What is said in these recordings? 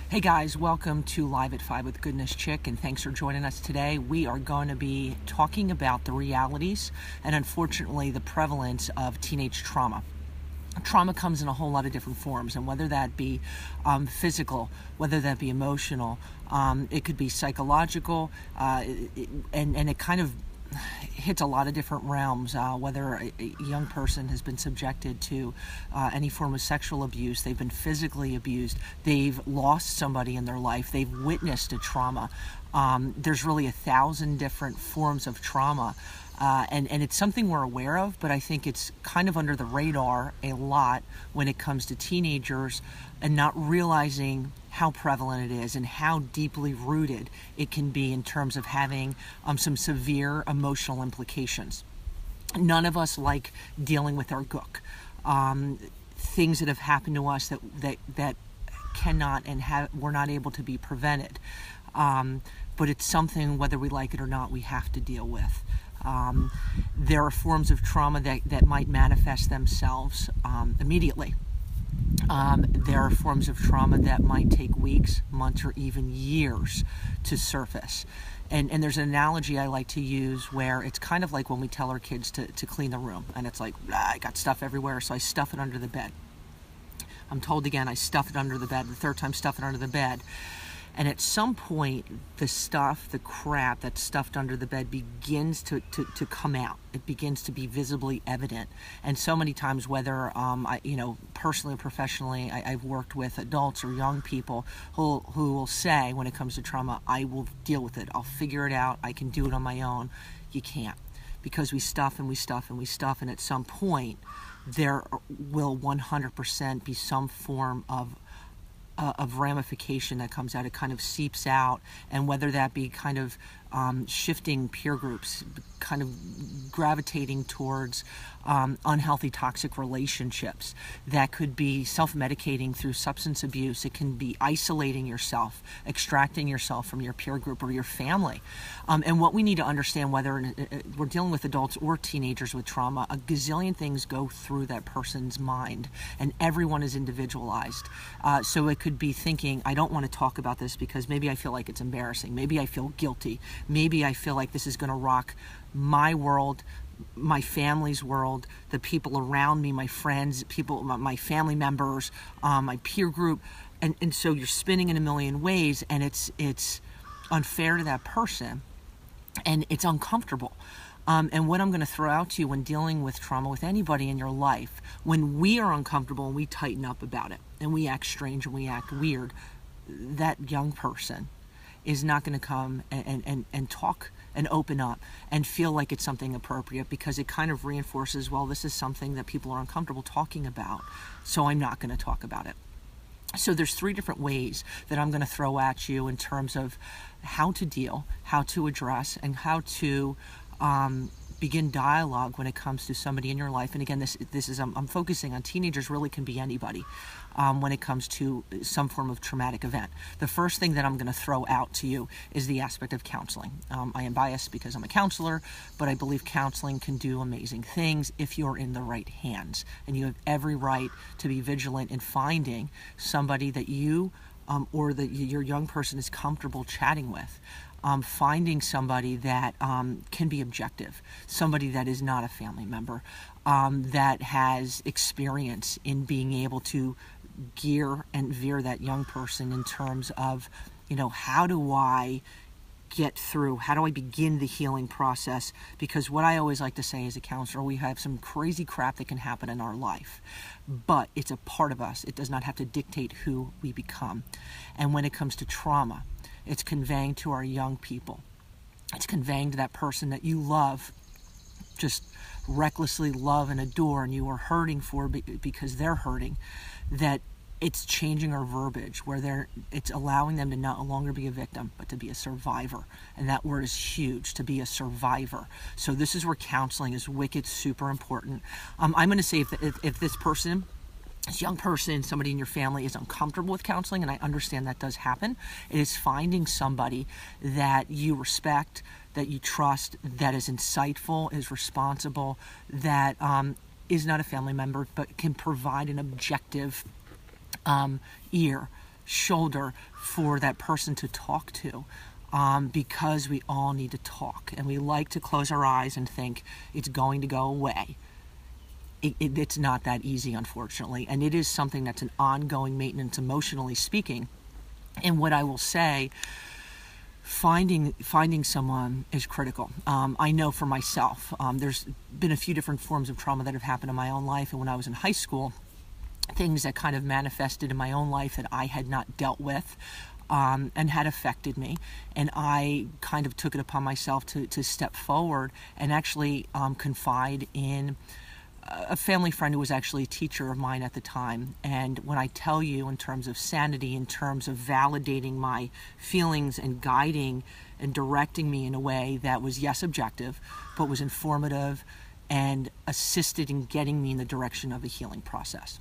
Hey guys, welcome to Live at 5 with Goodness Chick, and thanks for joining us today. We are going to be talking about the realities and unfortunately the prevalence of teenage trauma. Trauma comes in a whole lot of different forms, and whether that be physical, whether that be emotional, it could be psychological, and it kind of hits a lot of different realms, whether a young person has been subjected to any form of sexual abuse, they've been physically abused, they've lost somebody in their life, they've witnessed a trauma. There's really 1,000 different forms of trauma. And it's something we're aware of, but I think it's kind of under the radar a lot when it comes to teenagers and not realizing how prevalent it is and how deeply rooted it can be in terms of having some severe emotional implications. None of us like dealing with our gook. Things that have happened to us that cannot and we're not able to be prevented. But it's something, whether we like it or not, we have to deal with. There are forms of trauma that might manifest themselves immediately. There are forms of trauma that might take weeks, months, or even years to surface. And there's an analogy I like to use where it's kind of like when we tell our kids to clean the room. And it's like, I got stuff everywhere, so I stuff it under the bed. I'm told again, I stuff it under the bed. The third time, stuff it under the bed. And at some point, the crap that's stuffed under the bed begins to come out. It begins to be visibly evident. And so many times, whether, personally or professionally, I've worked with adults or young people who will say, when it comes to trauma, I will deal with it. I'll figure it out. I can do it on my own. You can't. Because we stuff and we stuff and we stuff. And at some point, there will 100% be some form of ramification that comes out. It kind of seeps out, and whether that be kind of shifting peer groups, kind of gravitating towards unhealthy, toxic relationships. That could be self-medicating through substance abuse. It can be isolating yourself, extracting yourself from your peer group or your family. And what we need to understand, whether we're dealing with adults or teenagers with trauma, a gazillion things go through that person's mind, and everyone is individualized. So it could be thinking, I don't want to talk about this because maybe I feel like it's embarrassing. Maybe I feel guilty. Maybe I feel like this is going to rock my world, my family's world, the people around me, my friends, my family members, my peer group. And so you're spinning in a million ways, and it's unfair to that person, and it's uncomfortable. And what I'm going to throw out to you when dealing with trauma with anybody in your life, when we are uncomfortable and we tighten up about it, and we act strange and we act weird, that young person is not going to come and talk and open up and feel like it's something appropriate, because it kind of reinforces, well, this is something that people are uncomfortable talking about, so I'm not going to talk about it. So there's 3 different ways that I'm going to throw at you in terms of how to deal, how to address, and how to begin dialogue when it comes to somebody in your life. And again, this is I'm focusing on teenagers. Really can be anybody when it comes to some form of traumatic event. The first thing that I'm going to throw out to you is the aspect of counseling. I am biased because I'm a counselor, but I believe counseling can do amazing things if you're in the right hands, and you have every right to be vigilant in finding somebody that you or that your young person is comfortable chatting with. Finding somebody that can be objective, somebody that is not a family member, that has experience in being able to gear and veer that young person in terms of, how do I get through, how do I begin the healing process? Because what I always like to say as a counselor, we have some crazy crap that can happen in our life, but it's a part of us. It does not have to dictate who we become. And when it comes to trauma, it's conveying to our young people. It's conveying to that person that you love, just recklessly love and adore, and you are hurting for because they're hurting, that it's changing our verbiage, where it's allowing them to no longer be a victim, but to be a survivor. And that word is huge, to be a survivor. So this is where counseling is wicked, super important. I'm going to say if this person, this young person, somebody in your family is uncomfortable with counseling, and I understand that does happen, it is finding somebody that you respect, that you trust, that is insightful, is responsible, that is not a family member, but can provide an objective ear, shoulder for that person to talk to, because we all need to talk, and we like to close our eyes and think it's going to go away. It's not that easy, unfortunately, and it is something that's an ongoing maintenance, emotionally speaking. And what I will say, finding someone is critical. I know for myself, there's been a few different forms of trauma that have happened in my own life, and when I was in high school, things that kind of manifested in my own life that I had not dealt with, and had affected me, and I kind of took it upon myself to step forward and actually confide in a family friend who was actually a teacher of mine at the time. And when I tell you, in terms of sanity, in terms of validating my feelings and guiding and directing me in a way that was, yes, objective, but was informative and assisted in getting me in the direction of a healing process.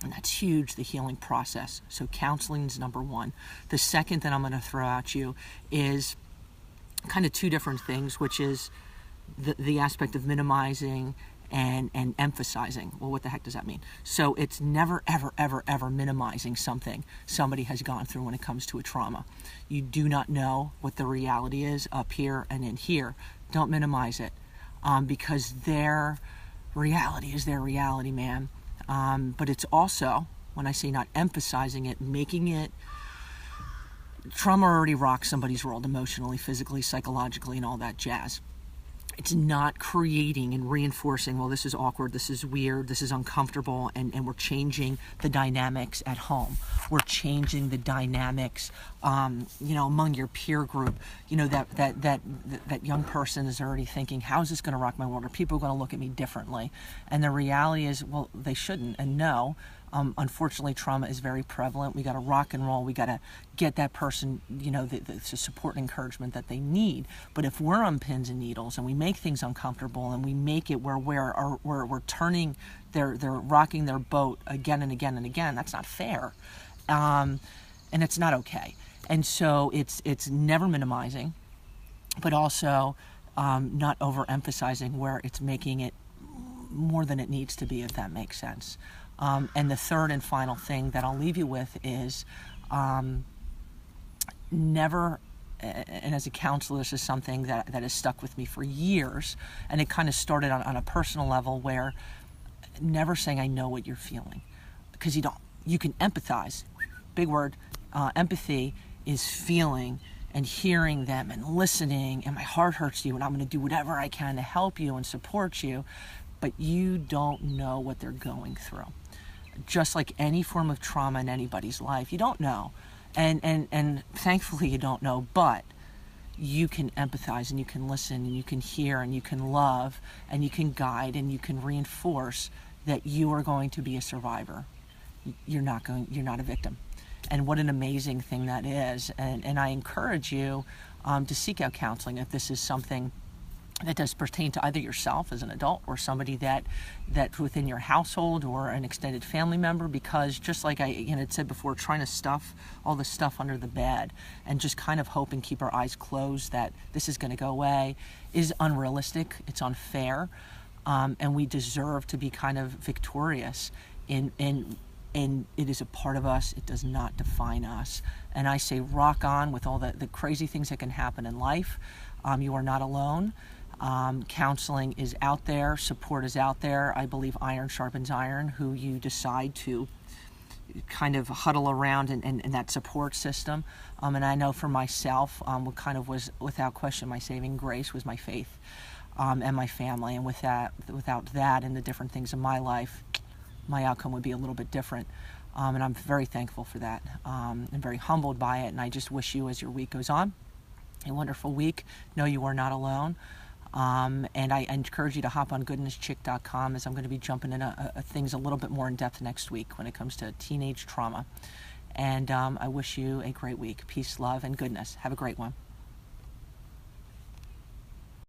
And that's huge, the healing process. So counseling is number one. The second that I'm going to throw at you is kind of two different things, which is the aspect of minimizing and emphasizing. Well, what the heck does that mean? So it's never, ever, ever, ever minimizing something somebody has gone through when it comes to a trauma. You do not know what the reality is up here and in here. Don't minimize it, because their reality is their reality, man. But it's also, when I say not emphasizing it, making it, trauma already rocks somebody's world emotionally, physically, psychologically, and all that jazz. It's not creating and reinforcing, well, this is awkward, this is weird, this is uncomfortable, and we're changing the dynamics at home. We're changing the dynamics, among your peer group. That young person is already thinking, how is this going to rock my world? Are people going to look at me differently? And the reality is, well, they shouldn't. And no, unfortunately, trauma is very prevalent. We got to rock and roll. We got to get that person, the support and encouragement that they need. But if we're on pins and needles and we make things uncomfortable and we make it where we're turning, they're rocking their boat again and again and again, that's not fair, and it's not okay. And so it's never minimizing, but also not overemphasizing where it's making it more than it needs to be, if that makes sense. And the third and final thing that I'll leave you with is never, and as a counselor, this is something that has stuck with me for years, and it kind of started on a personal level, where never saying I know what you're feeling, because you don't. You can empathize, big word. Empathy is feeling and hearing them and listening, and my heart hurts you, and I'm going to do whatever I can to help you and support you, but you don't know what they're going through. Just like any form of trauma in anybody's life, you don't know. And thankfully you don't know, but you can empathize and you can listen and you can hear and you can love and you can guide and you can reinforce that you are going to be a survivor. You're not a victim. And what an amazing thing that is. And I encourage you to seek out counseling if this is something that does pertain to either yourself as an adult or somebody that's within your household or an extended family member, because just like I had said before, trying to stuff all the stuff under the bed and just kind of hope and keep our eyes closed that this is going to go away is unrealistic. It's unfair, and we deserve to be kind of victorious and it is a part of us. It does not define us. And I say rock on with all the crazy things that can happen in life. You are not alone. Counseling is out there. Support is out there. I believe iron sharpens iron. Who you decide to kind of huddle around in that support system. And I know for myself, what kind of was, without question, my saving grace was my faith and my family. And without that and the different things in my life, my outcome would be a little bit different. And I'm very thankful for that. And very humbled by it. And I just wish you, as your week goes on, a wonderful week. Know you are not alone. And I encourage you to hop on goodnesschick.com, as I'm going to be jumping into things a little bit more in depth next week when it comes to teenage trauma. And I wish you a great week. Peace, love, and goodness. Have a great one.